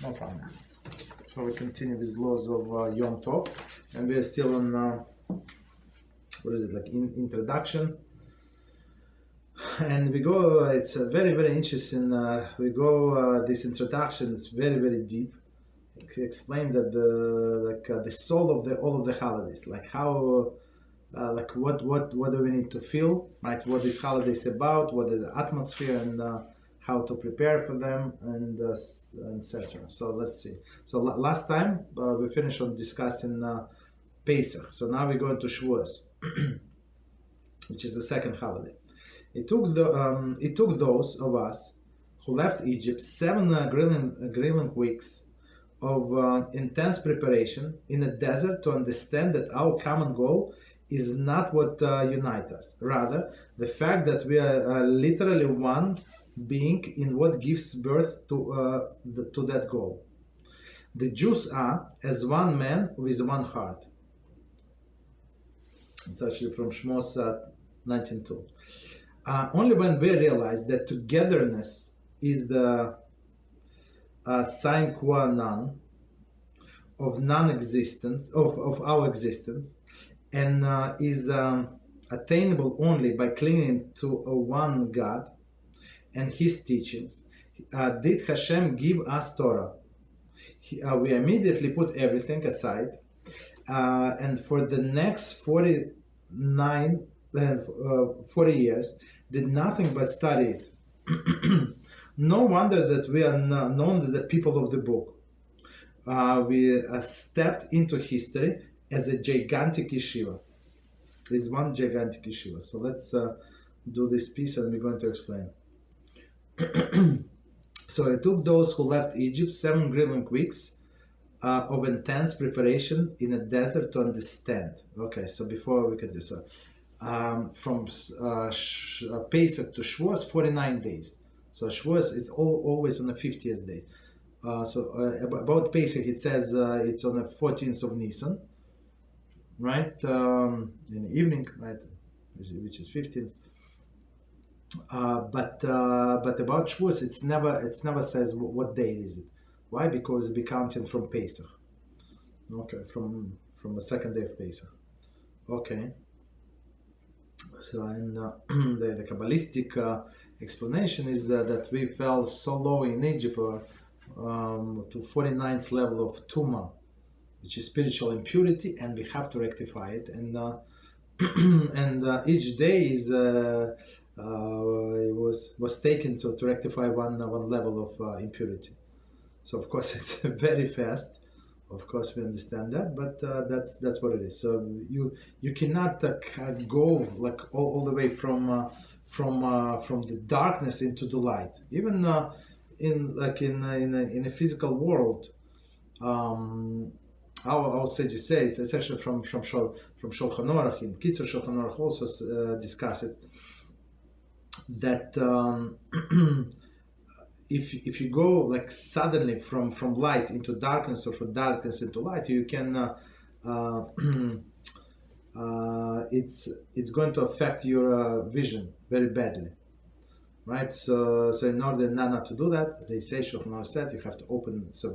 No problem. So we continue with laws of Yom Tov, and we are still on what is it, like introduction, and we go. It's a very interesting. We go this introduction is very deep. Explain that the soul of all of the holidays, like how. Like what do we need to feel, right? What this holiday is about, what is the atmosphere, and how to prepare for them, and etc. So let's see. So last time we finished on discussing Pesach. So now we go into Shavuos, which is the second holiday. It took those of us who left Egypt 7 grueling weeks of intense preparation in the desert to understand that our common goal is not what unites us. Rather, the fact that we are literally one being in what gives birth to that goal. The Jews are as one man with one heart. It's actually from Shmos 19:2. Only when we realize that togetherness is the sine qua non of non-existence, of our existence, and is attainable only by clinging to one God and His teachings, did Hashem give us Torah. We immediately put everything aside, and for the next 40 years did nothing but study it. No wonder that we are known as the people of the book. We stepped into history as a gigantic yeshiva. This is one gigantic yeshiva. So let's do this piece and we're going to explain. So it took those who left Egypt 7 grueling weeks of intense preparation in a desert to understand. Okay, so before we can do so, from Pesach to Shavuos, 49 days. So Shavuos is always on the 50th day. About Pesach, it says it's on the 14th of Nisan, right? In the evening, right, which is 15th. But about Shavuos, it never says what day is it. Why? Because we're counting from Pesach. Okay, from the second day of Pesach. Okay. So and the Kabbalistic explanation is that we fell so low in Egypt to 49th level of Tuma, which is spiritual impurity, and we have to rectify it. And each day is was taken to rectify one level of impurity. So of course it's very fast. Of course we understand that, but that's what it is. So you cannot go like all the way from the darkness into the light. Even in a physical world, our sages say it's actually from Shol HaMoed in Kitzur. Shol HaMoed also discuss it that if you go like suddenly from light into darkness or from darkness into light, you can it's going to affect your vision very badly, right? So in order not to do that, they say, Shol HaMoed said, you have to open. So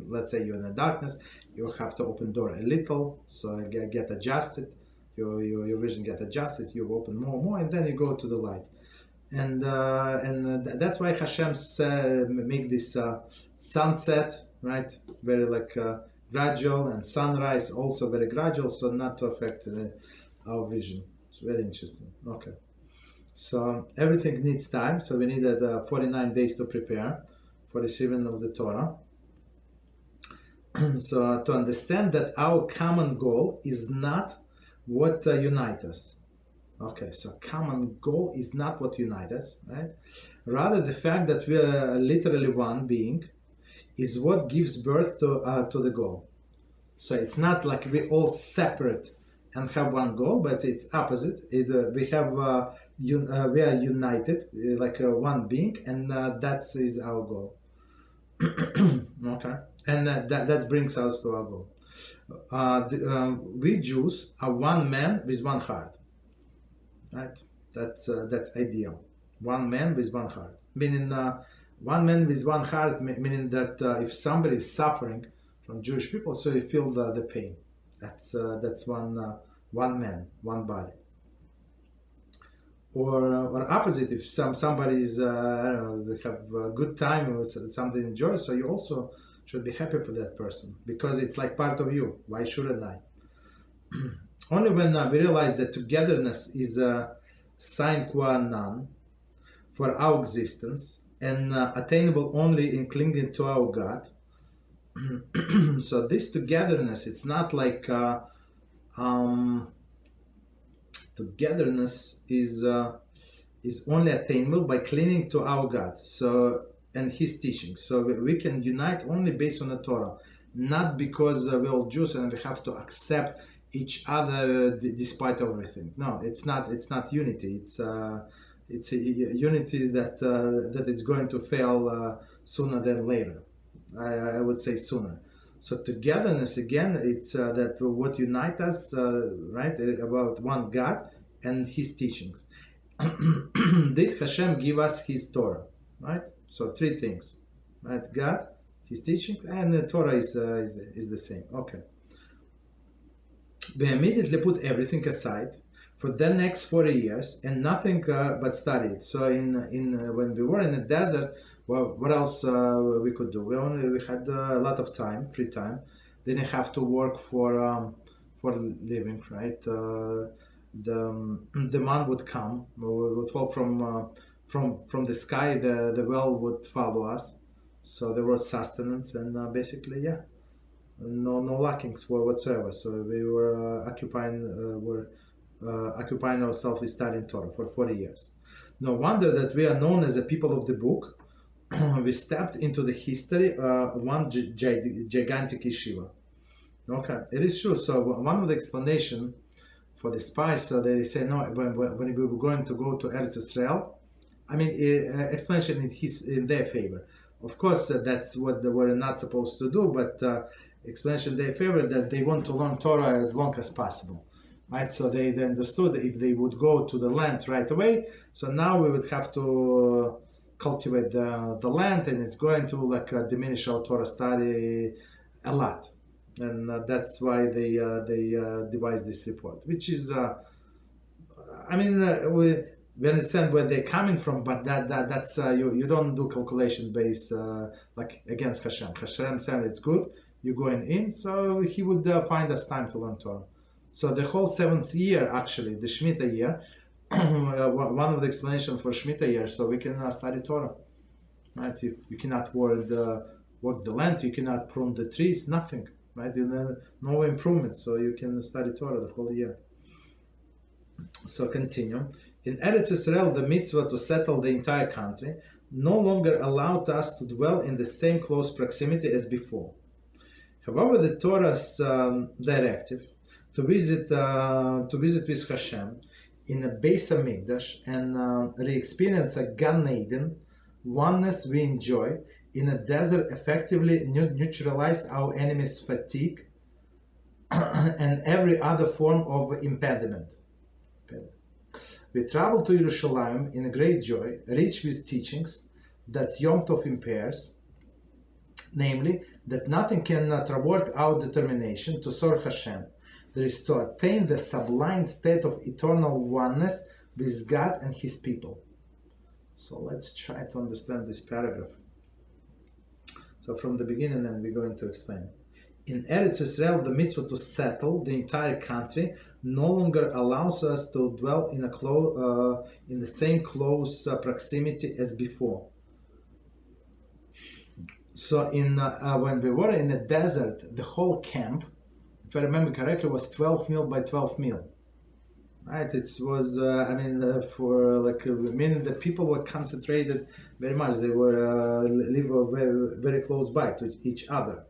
let's say you're in the darkness, you have to open door a little, so get adjusted, your vision get adjusted, you open more, and then you go to the light. And that's why Hashem make this sunset, right, very like gradual, and sunrise also very gradual, so not to affect our vision. It's very interesting. Okay, so everything needs time. So we needed 49 days to prepare for receiving of the Torah. So to understand that our common goal is not what unites us. Okay, so common goal is not what unites us, right? Rather, the fact that we are literally one being is what gives birth to the goal. So it's not like we all separate and have one goal, but it's opposite. We are united, like one being, and that is our goal. Okay, and that brings us to our goal. We Jews are one man with one heart. Right, that's ideal. One man with one heart. Meaning, one man with one heart, meaning that if somebody is suffering from Jewish people, so you feel the pain. That's one man, one body. Or opposite, if somebody is I don't know, have a good time or something enjoy, so you also should be happy for that person, because it's like part of you. Why shouldn't I? Only when we realize that togetherness is a sine qua non for our existence and attainable only in clinging to our God. So this togetherness, it's not like togetherness is only attainable by clinging to our God, so, and His teachings. So we can unite only based on the Torah, not because we're all Jews and we have to accept each other despite everything. No, it's not unity. It's a unity that is going to fail sooner than later. I would say sooner. So togetherness, again, it's that what unites us, right, about one God and His teachings. Did Hashem give us His Torah, right? So three things, right? God, His teachings, and the Torah is the same. Okay. We immediately put everything aside for the next 40 years and nothing but studied. So in when we were in the desert, well, what else we could do? We had a lot of time, free time. Didn't have to work for living, right? The man would come, would fall from the sky. The well would follow us, so there was sustenance and basically, yeah, no lackings whatsoever. So we were occupying ourselves with studying Torah for 40 years. No wonder that we are known as a people of the book. We stepped into the history one gigantic yeshiva. Okay, it is true. So one of the explanation for the spies, so they say no, when we were going to go to Eretz Israel, I mean, explanation in their favor. Of course, that's what they were not supposed to do, but explanation in their favor that they want to learn Torah as long as possible. Right, so they understood that if they would go to the land right away, so now we would have to cultivate the land, and it's going to diminish our Torah study a lot, and that's why they devised this report, which is we understand where they're coming from, but that's you don't do calculation based like against Hashem. Hashem said it's good, you're going in, so He would find us time to learn Torah. So the whole 7th year, actually, the Shemitah year, one of the explanations for Shemitah year, so we can study Torah. Right? You cannot work the land, you cannot prune the trees, nothing. Right? No improvement, so you can study Torah the whole year. So continue. In Eretz Israel, the mitzvah to settle the entire country no longer allowed us to dwell in the same close proximity as before. However, the Torah's directive to visit with Hashem in a Beis HaMikdash and re-experience a Gan Eden oneness we enjoy in a desert effectively neutralize our enemy's fatigue and every other form of impediment. We travel to Yerushalayim in a great joy, rich with teachings that Yom Tov impairs, namely that nothing can thwart our determination to serve Hashem. There is to attain the sublime state of eternal oneness with God and His people. So let's try to understand this paragraph. So from the beginning, then we're going to explain. In Eretz Israel, the mitzvah to settle the entire country no longer allows us to dwell in the same close proximity as before. So when we were in the desert, the whole camp, if I remember correctly, was 12 mil by 12 mil. Right? It was, meaning that people were concentrated very much. They were live very, very close by to each other.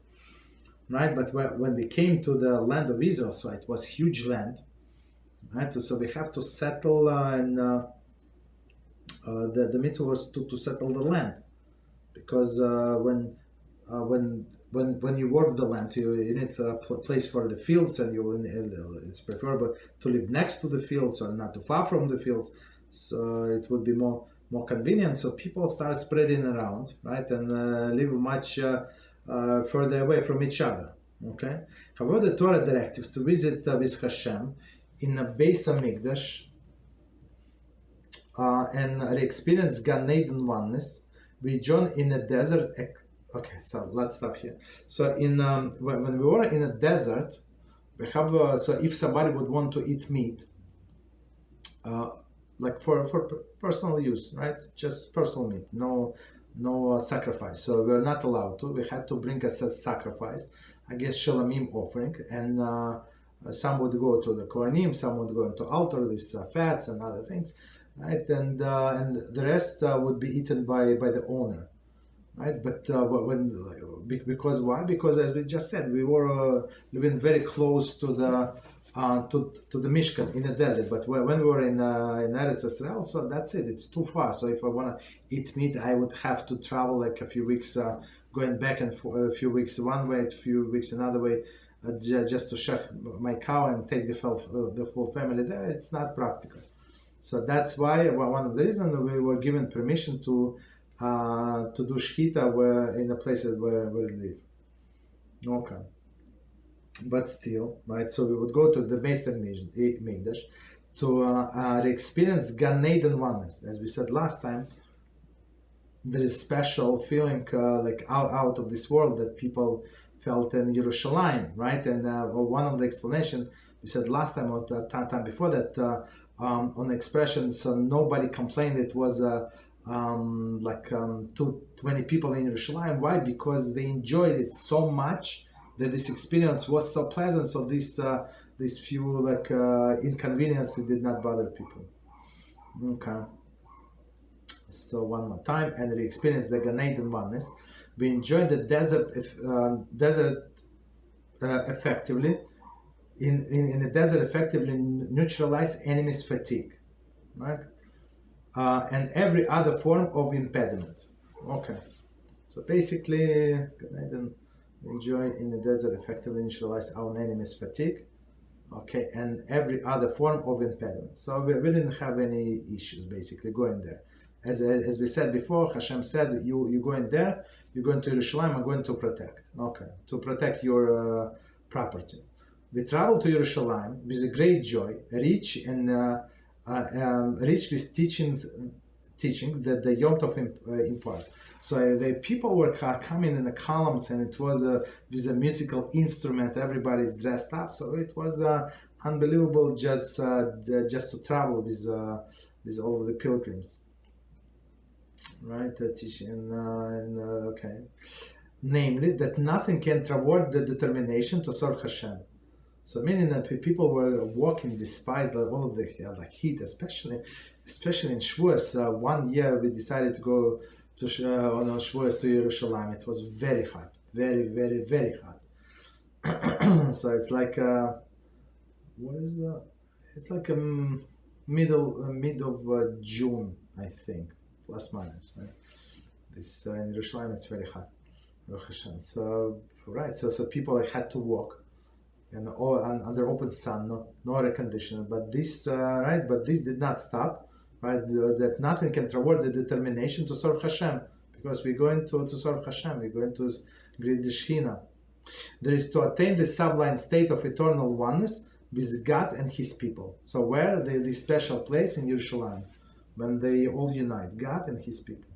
Right? But when we came to the land of Israel, so it was huge land. Right? So we have to settle, and the mitzvah was to settle the land, because when you work the land, you need a place for the fields, and it's preferable to live next to the fields or not too far from the fields. So it would be more more convenient. So people start spreading around, right, and live much further away from each other. Okay. However, the Torah directive to visit with Hashem in a Beis Hamikdash and experience Gan Eden oneness, we join in a desert. Okay, so let's stop here. So in when we were in a desert, we have so if somebody would want to eat meat, like for personal use, right? Just personal meat, no sacrifice. So we're not allowed to. We had to bring us a sacrifice, I guess Shalomim offering, and some would go to the Kohanim, some would go into altar, these fats and other things, right? And the rest would be eaten by the owner, right? But because why? Because as we just said, we were living very close to the Mishkan in the desert. But when we were in Eretz Israel, so that's it. It's too far. So if I want to eat meat, I would have to travel like a few weeks, going back and forth, a few weeks one way, a few weeks another way, just to shech my cow and take the full family there. It's not practical. So that's why one of the reasons we were given permission to do shechita in the places where we live. Okay. But still, right? So we would go to the Beis Hamikdash to experience Gan Eden oneness. As we said last time, there is special feeling like out of this world that people felt in Yerushalayim, right? And one of the explanations we said last time or the time before that on the expression, so nobody complained it was too many people in Yerushalayim. Why? Because they enjoyed it so much that this experience was so pleasant. So this few inconveniences did not bother people. Okay. So one more time, and we experienced the Gan Eden oneness. We enjoyed the desert effectively. In the desert, effectively neutralize enemy's fatigue, right? And every other form of impediment. Okay. So basically, Gan Eden, enjoy in the desert, effectively neutralize our enemy's fatigue. Okay, and every other form of impediment. So we didn't have any issues basically going there. As we said before, Hashem said, you go in there, you're going to Yerushalayim, I'm going to protect. Okay, to protect your property. We travel to Yerushalayim with a great joy, rich with teaching that the Yom Tov imparts. So the people were coming in the columns, and it was with a musical instrument. Everybody's dressed up, so it was unbelievable just to travel with all of the pilgrims. Right, teaching, okay. Namely, that nothing can thwart the determination to serve Hashem. So meaning that people were walking despite all of the heat, especially in Shavuos. 1 year we decided to go to on Shavuos to Yerushalayim. It was very hot, very, very, very hot. So it's like what is that? It's like mid of June, I think. Plus minus, right? This in Yerushalayim it's very hot. So right, so people had to walk, and under open sun, no air conditioner. But this right, but this did not stop, right? That nothing can thwart the determination to serve Hashem, because we're going to serve Hashem. We're going to greet the Shekhinah. There is to attain the sublime state of eternal oneness with God and His people. So where the special place in Yerushalayim, when they all unite, God and His people.